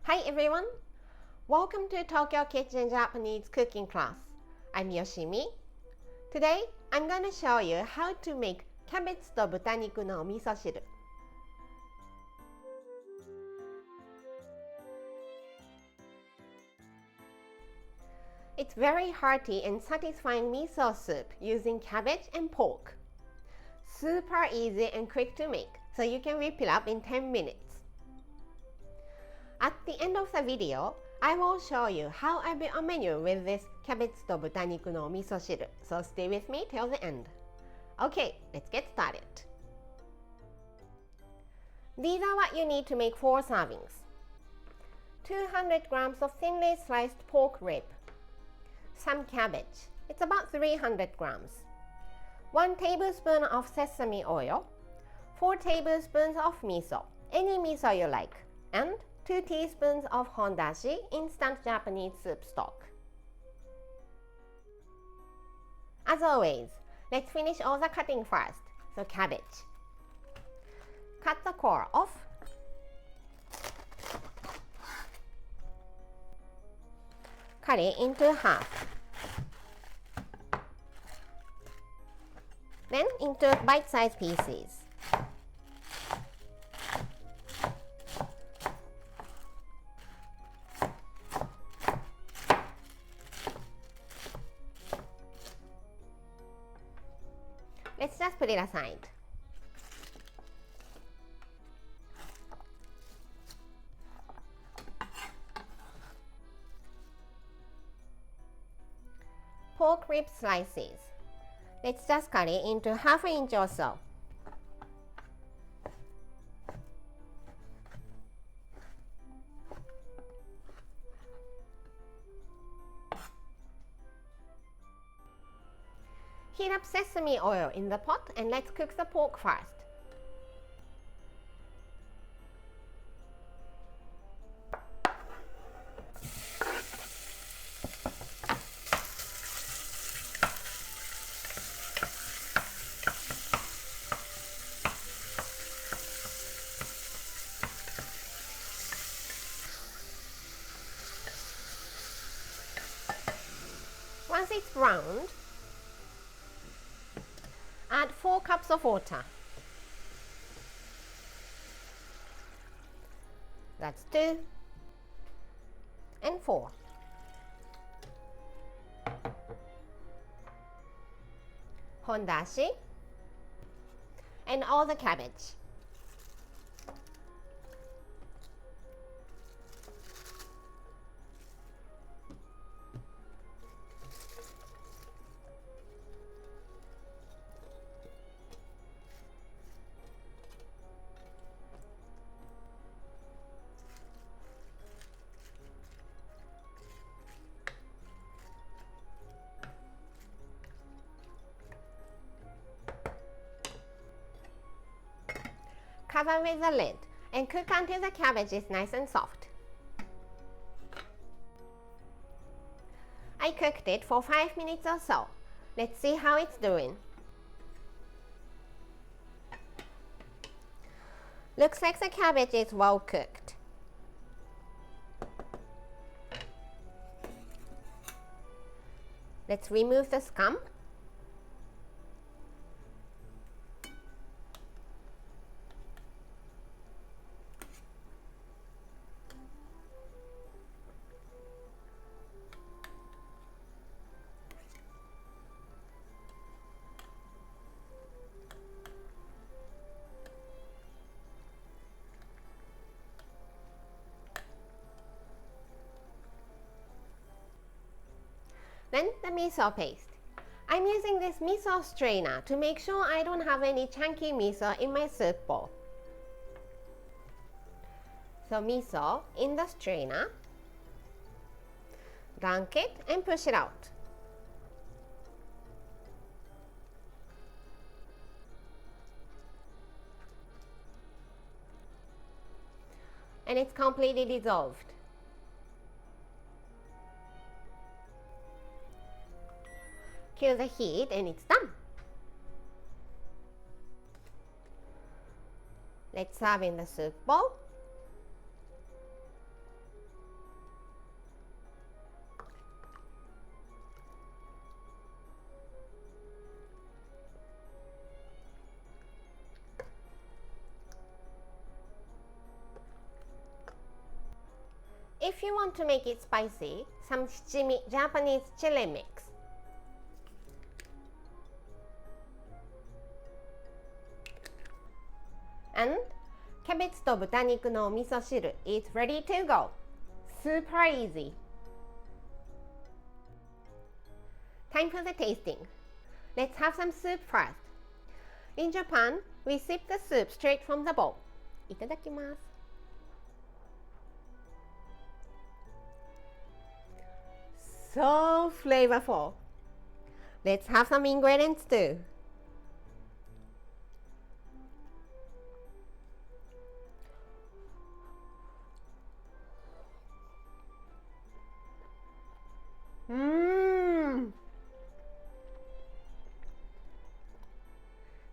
Hi everyone! Welcome to Tokyo Kitchen Japanese cooking class. I'm Yoshimi. Today, I'm going to show you how to make cabbage と豚肉のお味噌汁. It's very hearty and satisfying miso soup using cabbage and pork. Super easy and quick to make, so you can whip it up in 10 minutes. At the end of the video, I will show you how I built a menu with this cabbage と豚肉のお味噌汁, so stay with me till the end. Okay, let's get started. These are what you need to make 4 servings. 200 grams of thinly sliced pork rib, some cabbage, it's about 300 grams, 1 tablespoon of sesame oil, 4 tablespoons of miso, any miso you like, and 2 teaspoons of hondashi instant Japanese soup stock. As always, let's finish all the cutting first. So cabbage. Cut the core off. Cut it into half. Then into bite-sized pieces. Let's just put it aside. Pork rib slices. Let's just cut it into half an inch or so. Heat up sesame oil in the pot and let's cook the pork first. Once it's browned, add 4 cups of water. That's 2 and 4. Hondashi and all the cabbage. Cover with the lid and cook until the cabbage is nice and soft. I cooked it for 5 minutes or so. Let's see how it's doing. Looks like the cabbage is well cooked. Let's remove the scum. Then the miso paste. I'm using this miso strainer to make sure I don't have any chunky miso in my soup bowl. So miso in the strainer, dunk it and push it out. And it's completely dissolved. Kill the heat and it's done. Let's serve in the soup bowl. If you want to make it spicy, some shichimi Japanese chili mix. And キャベツと豚肉のお味噌汁 is ready to go. Super easy. Time for the tasting. Let's have some soup first. In Japan, we sip the soup straight from the bowl. いただきます。So flavorful. Let's have some ingredients too.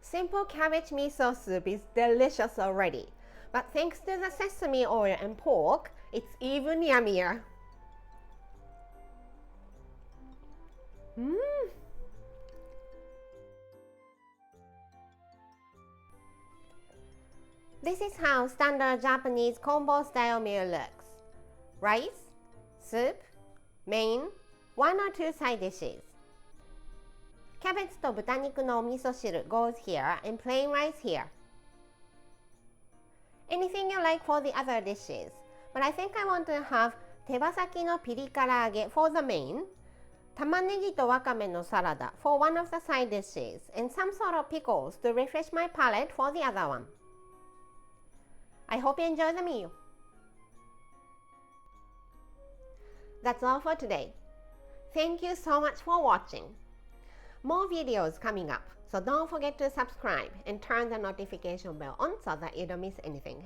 Simple cabbage miso soup is delicious already, but thanks to the sesame oil and pork, it's even yummier. This is how standard Japanese combo style meal looks. Rice, soup, main, 1 or 2 side dishes. キャベツと豚肉のお味噌汁 goes here and plain rice here. Anything you like for the other dishes, but I think I want to have 手羽先のピリ辛揚げ for the main, 玉ねぎとわかめのサラダ for one of the side dishes, and some sort of pickles to refresh my palate for the other one. I hope you enjoy the meal. That's all for today. Thank you so much for watching. More videos coming up, so don't forget to subscribe and turn the notification bell on so that you don't miss anything.